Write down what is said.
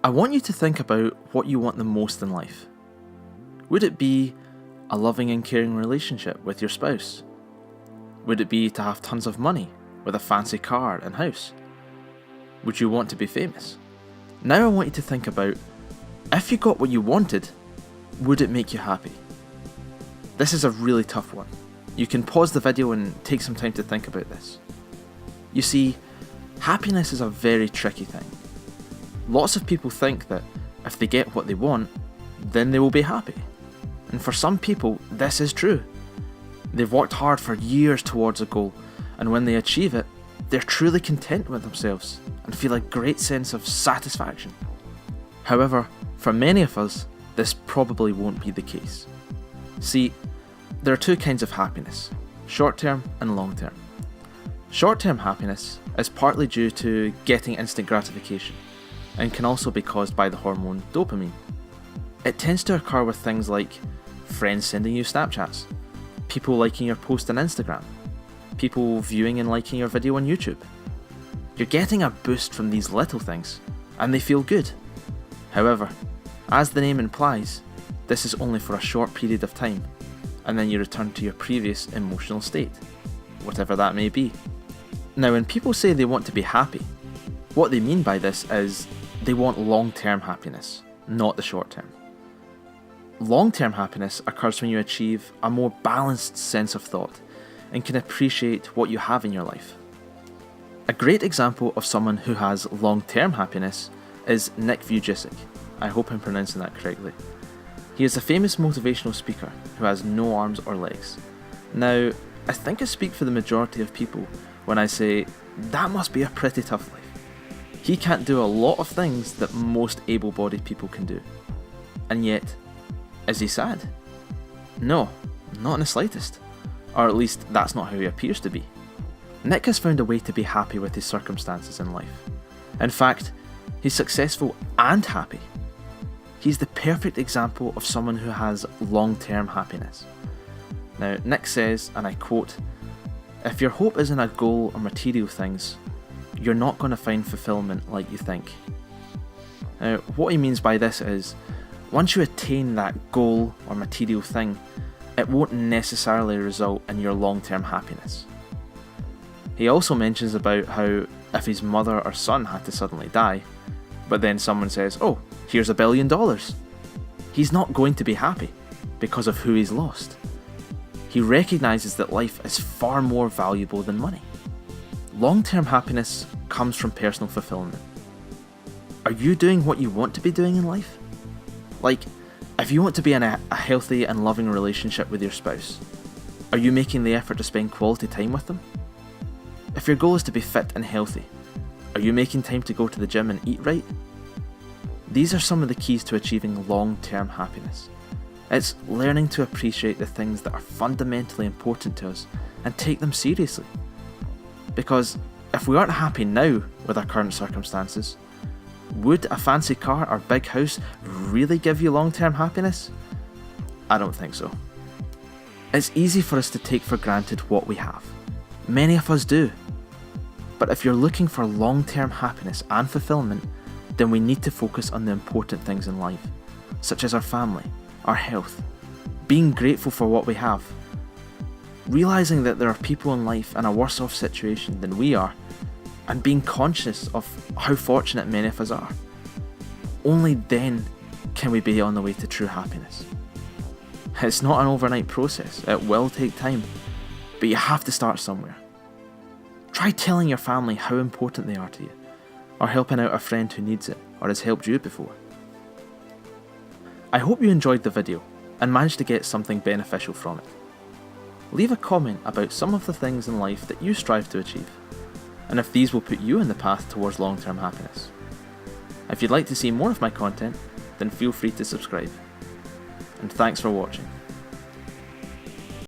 I want you to think about what you want the most in life. Would it be a loving and caring relationship with your spouse? Would it be to have tons of money with a fancy car and house? Would you want to be famous? Now I want you to think about, if you got what you wanted, would it make you happy? This is a really tough one. You can pause the video and take some time to think about this. You see, happiness is a very tricky thing. Lots of people think that if they get what they want, then they will be happy. And for some people, this is true. They've worked hard for years towards a goal, and when they achieve it, they're truly content with themselves and feel a great sense of satisfaction. However, for many of us, this probably won't be the case. See, there are two kinds of happiness, short-term and long-term. Short-term happiness is partly due to getting instant gratification, and can also be caused by the hormone dopamine. It tends to occur with things like friends sending you Snapchats, people liking your post on Instagram, people viewing and liking your video on YouTube. You're getting a boost from these little things, and they feel good. However, as the name implies, this is only for a short period of time, and then you return to your previous emotional state, whatever that may be. Now, when people say they want to be happy, what they mean by this is they want long-term happiness, not the short-term. Long-term happiness occurs when you achieve a more balanced sense of thought and can appreciate what you have in your life. A great example of someone who has long-term happiness is Nick Vujicic. I hope I'm pronouncing that correctly. He is a famous motivational speaker who has no arms or legs. Now, I think I speak for the majority of people when I say that must be a pretty tough life. He can't do a lot of things that most able-bodied people can do. And yet, is he sad? No, not in the slightest. Or at least that's not how he appears to be. Nick has found a way to be happy with his circumstances in life. In fact, he's successful and happy. He's the perfect example of someone who has long-term happiness. Now, Nick says, and I quote, "If your hope is in a goal or material things, you're not going to find fulfillment like you think." Now, what he means by this is, once you attain that goal or material thing, it won't necessarily result in your long-term happiness. He also mentions about how if his mother or son had to suddenly die, but then someone says, "Oh, here's $1 billion," he's not going to be happy because of who he's lost. He recognises that life is far more valuable than money. Long-term happiness comes from personal fulfillment. Are you doing what you want to be doing in life? Like, if you want to be in a healthy and loving relationship with your spouse, are you making the effort to spend quality time with them? If your goal is to be fit and healthy, are you making time to go to the gym and eat right? These are some of the keys to achieving long-term happiness. It's learning to appreciate the things that are fundamentally important to us and take them seriously. Because if we aren't happy now with our current circumstances, would a fancy car or big house really give you long-term happiness? I don't think so. It's easy for us to take for granted what we have. Many of us do. But if you're looking for long-term happiness and fulfillment, then we need to focus on the important things in life, such as our family, our health, being grateful for what we have, realising that there are people in life in a worse off situation than we are, and being conscious of how fortunate many of us are. Only then can we be on the way to true happiness. It's not an overnight process, it will take time, but you have to start somewhere. Try telling your family how important they are to you, or helping out a friend who needs it, or has helped you before. I hope you enjoyed the video, and managed to get something beneficial from it. Leave a comment about some of the things in life that you strive to achieve, and if these will put you on the path towards long-term happiness. If you'd like to see more of my content, then feel free to subscribe. And thanks for watching.